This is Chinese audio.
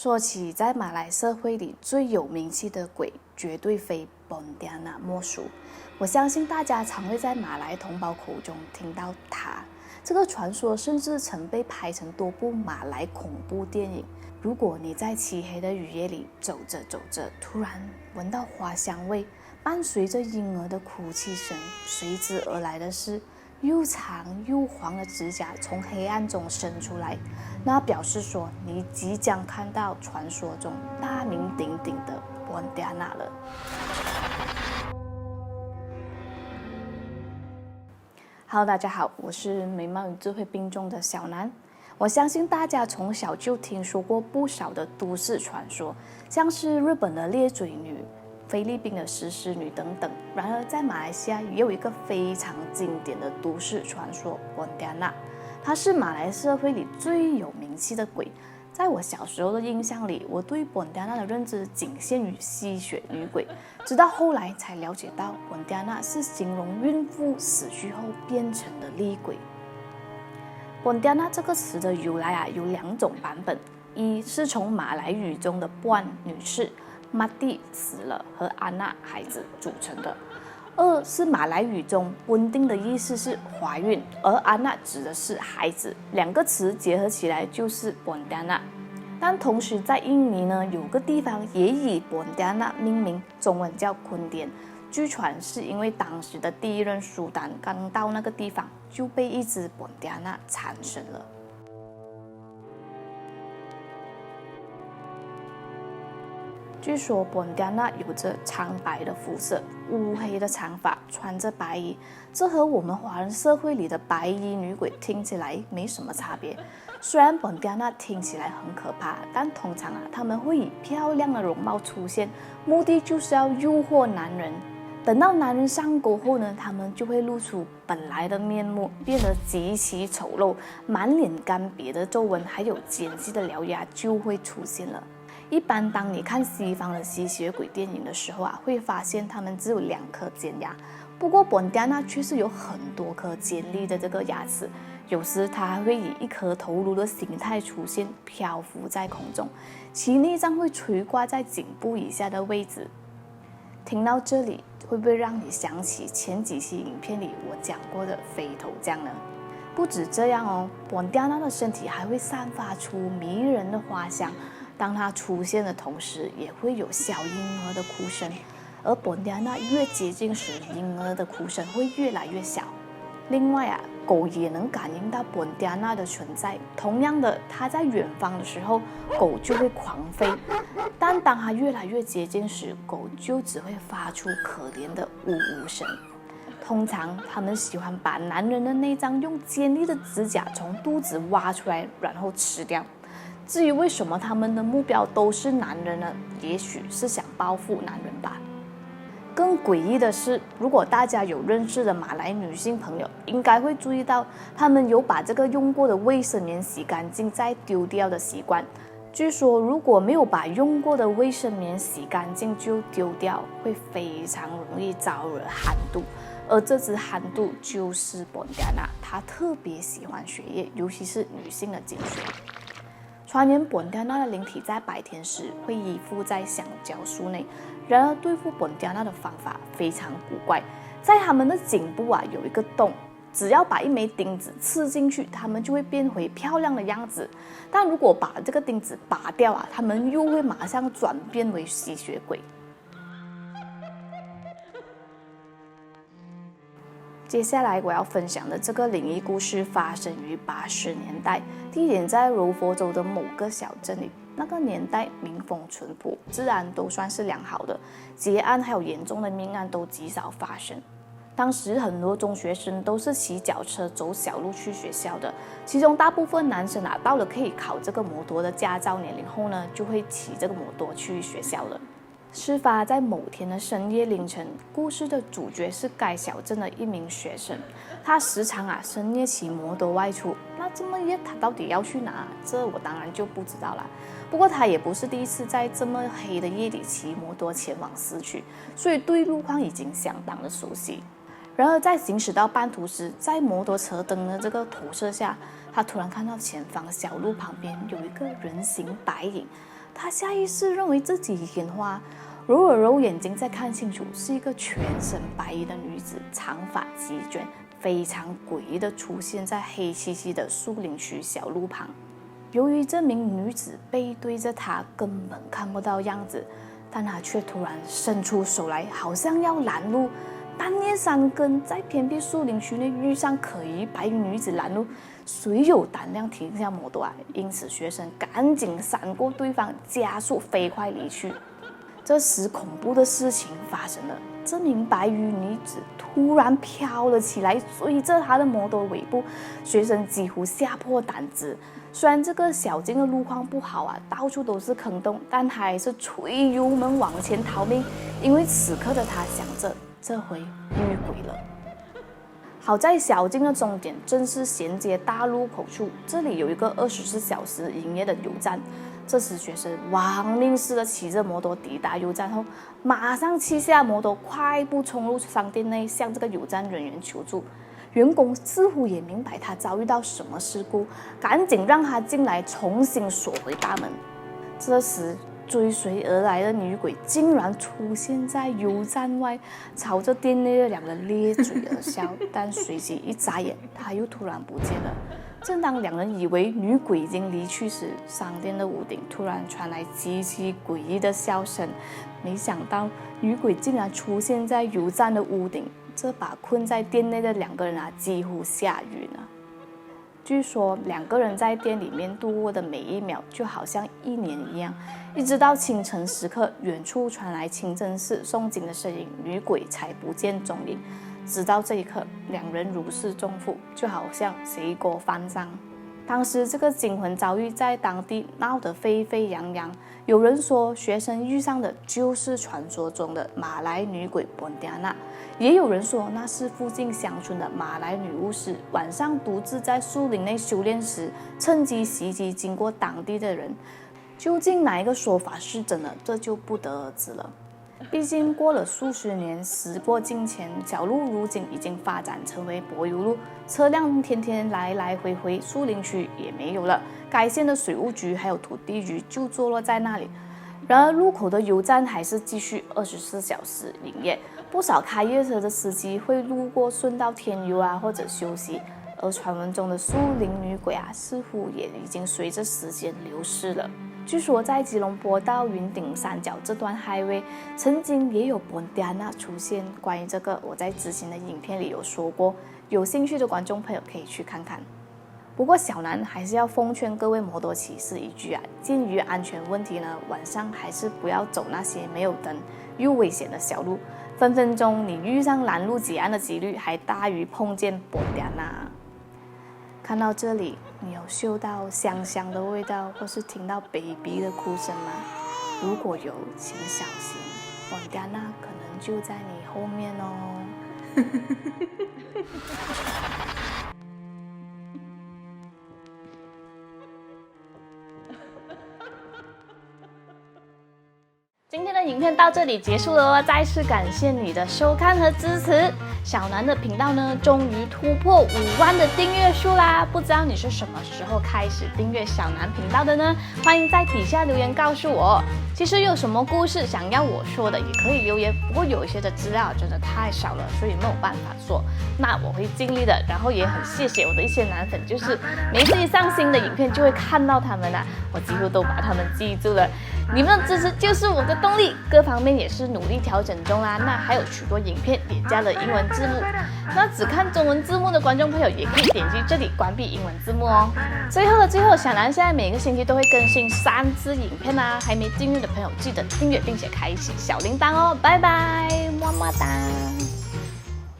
说起在马来社会里最有名气的鬼，绝对非本迪亚纳莫属。我相信大家常会在马来同胞口中听到它。这个传说甚至曾被拍成多部马来恐怖电影。如果你在漆黑的雨夜里走着走着，突然闻到花香味，伴随着婴儿的哭泣声，随之而来的是又长又黄的指甲从黑暗中伸出来，那表示说你即将看到传说中大名鼎鼎的本迪亚纳了。Hello， 大家好，我是美貌与智慧并重的小南。我相信大家从小就听说过不少的都市传说，像是日本的裂嘴女、菲律宾的食尸女等等。然而，在马来西亚也有一个非常经典的都市传说本迪亚纳，它是马来社会里最有名气的鬼。在我小时候的印象里，我对本迪亚纳的认知仅限于吸血女鬼，直到后来才了解到本迪亚纳是形容孕妇死去后变成的厉鬼。本迪亚纳这个词的由来有两种版本，一是从马来语中的puan女士、玛蒂死了和安娜孩子组成的，二是马来语中温定的意思是怀孕，而安娜指的是孩子，两个词结合起来就是本迪亚纳。但同时在印尼呢，有个地方也以本迪亚纳命名，中文叫坤甸。据传是因为当时的第一任苏丹刚到那个地方，就被一只本迪亚纳缠身了。据说本迪亚纳有着苍白的肤色、乌黑的长发，穿着白衣，这和我们华人社会里的白衣女鬼听起来没什么差别。虽然本迪亚纳听起来很可怕，但通常他们会以漂亮的容貌出现，目的就是要诱惑男人。等到男人上钩后呢，他们就会露出本来的面目，变得极其丑陋，满脸干瘪的皱纹，还有尖细的獠牙就会出现了。一般当你看西方的吸血鬼电影的时候会发现他们只有2颗尖牙，不过本迪亚纳却是有很多颗尖利的这个牙齿，有时它还会以一颗头颅的形态出现，漂浮在空中，其内脏会垂挂在颈部以下的位置。听到这里，会不会让你想起前几期影片里我讲过的飞头降呢？不止这样哦，本迪亚纳的身体还会散发出迷人的花香，当它出现的同时，也会有小婴儿的哭声，而本迪亚纳越接近时，婴儿的哭声会越来越小。另外狗也能感应到本迪亚纳的存在。同样的，它在远方的时候，狗就会狂吠；但当它越来越接近时，狗就只会发出可怜的呜呜声。通常，它们喜欢把男人的内脏用尖利的指甲从肚子挖出来，然后吃掉。至于为什么他们的目标都是男人呢？也许是想报复男人吧。更诡异的是，如果大家有认识的马来女性朋友，应该会注意到，她们有把这个用过的卫生棉洗干净再丢掉的习惯。据说，如果没有把用过的卫生棉洗干净就丢掉，会非常容易招惹寒毒。而这只寒毒就是本迪亚纳，它特别喜欢血液，尤其是女性的经血。传言本迪亚纳的灵体在白天时会依附在香蕉树内，然而对付本迪亚纳的方法非常古怪，在他们的颈部有一个洞，只要把一枚钉子刺进去，他们就会变回漂亮的样子。但如果把这个钉子拔掉他们又会马上转变为吸血鬼。接下来我要分享的这个灵异故事发生于80年代，地点在柔佛州的某个小镇里。那个年代民风淳朴，治安都算是良好的，劫案还有严重的命案都极少发生。当时很多中学生都是骑脚车走小路去学校的，其中大部分男生到了可以考这个摩托的驾照年龄后呢，就会骑这个摩托去学校了。事发在某天的深夜凌晨，故事的主角是该小镇的一名学生，他时常深夜骑摩托外出。那这么夜他到底要去哪？这我当然就不知道了。不过他也不是第一次在这么黑的夜里骑摩托前往市区，所以对路况已经相当的熟悉。然而在行驶到半途时，在摩托车灯的这个投射下，他突然看到前方小路旁边有一个人形白影，他下意识认为自己眼花，揉了揉眼睛再看清楚，是一个全身白衣的女子，长发齐卷，非常诡异的出现在黑漆漆的树林区小路旁。由于这名女子背对着他，根本看不到样子，但她却突然伸出手来，好像要拦路。半夜3更，在偏僻树林区内遇上可疑白衣女子拦路，谁有胆量停下摩托啊？因此，学生赶紧闪过对方，加速飞快离去。这时，恐怖的事情发生了，这名白衣女子突然飘了起来，追着她的摩托尾部。学生几乎吓破胆子。虽然这个小径的路况不好啊，到处都是坑洞，但他还是吹油门往前逃命，因为此刻的他想着，这回遇鬼了。好在小径的终点正是衔接大路口处，这里有一个24小时营业的油站。这时学生亡命似的骑着摩托抵达油站后，马上骑下摩托，快步冲入商店内，向这个油站人员求助。员工似乎也明白他遭遇到什么事故，赶紧让他进来，重新锁回大门。这时追随而来的女鬼竟然出现在油站外，朝着店内的2人咧嘴而笑，但随即一眨眼，她又突然不见了。正当2人以为女鬼已经离去时，商店的屋顶突然传来极其诡异的笑声。没想到女鬼竟然出现在油站的屋顶，这把困在店内的2个人几乎吓晕了。据说2个人在店里面度过的每一秒就好像1年一样，一直到清晨时刻，远处传来清真寺诵经的声音，女鬼才不见踪影。直到这一刻，2人如释重负，就好像水果翻上。当时这个惊魂遭遇在当地闹得沸沸扬扬，有人说学生遇上的就是传说中的马来女鬼本迪亚娜，也有人说那是附近乡村的马来女巫师，晚上独自在树林内修炼时，趁机袭击经过当地的人。究竟哪一个说法是真的，这就不得而知了。毕竟过了数十年，时过境迁，小路如今已经发展成为柏油路，车辆天天来来回回，树林区也没有了。该县的水务局还有土地局就坐落在那里。然而路口的油站还是继续24小时营业，不少开夜车的司机会路过顺道添油或者休息。而传闻中的树林女鬼似乎也已经随着时间流失了。据说在吉隆坡到云顶山脚这段 highway 曾经也有本迪亚娜出现，关于这个我在之前的影片里有说过，有兴趣的观众朋友可以去看看。不过小南还是要奉劝各位摩托骑士一句鉴于安全问题呢，晚上还是不要走那些没有灯又危险的小路，分分钟你遇上拦路劫案的几率还大于碰见本迪亚娜。看到这里，你有嗅到香香的味道，或是听到 baby 的哭声吗？如果有，请小心，本迪亚娜可能就在你后面哦。今天的影片到这里结束了哦，再次感谢你的收看和支持。小南的频道呢，终于突破5万的订阅数啦！不知道你是什么时候开始订阅小南频道的呢？欢迎在底下留言告诉我。其实有什么故事想要我说的，也可以留言。不过有一些的资料真的太少了，所以没有办法做。那我会尽力的。然后也很谢谢我的一些男粉，就是每次一上新的影片就会看到他们我几乎都把他们记住了。你们的支持就是我的动力，各方面也是努力调整中啦。那还有许多影片也加了英文字幕，那只看中文字幕的观众朋友也可以点击这里关闭英文字幕哦。最后，小南现在每个星期都会更新3支影片还没订阅的朋友记得订阅并且开启小铃铛哦。拜拜，么么哒。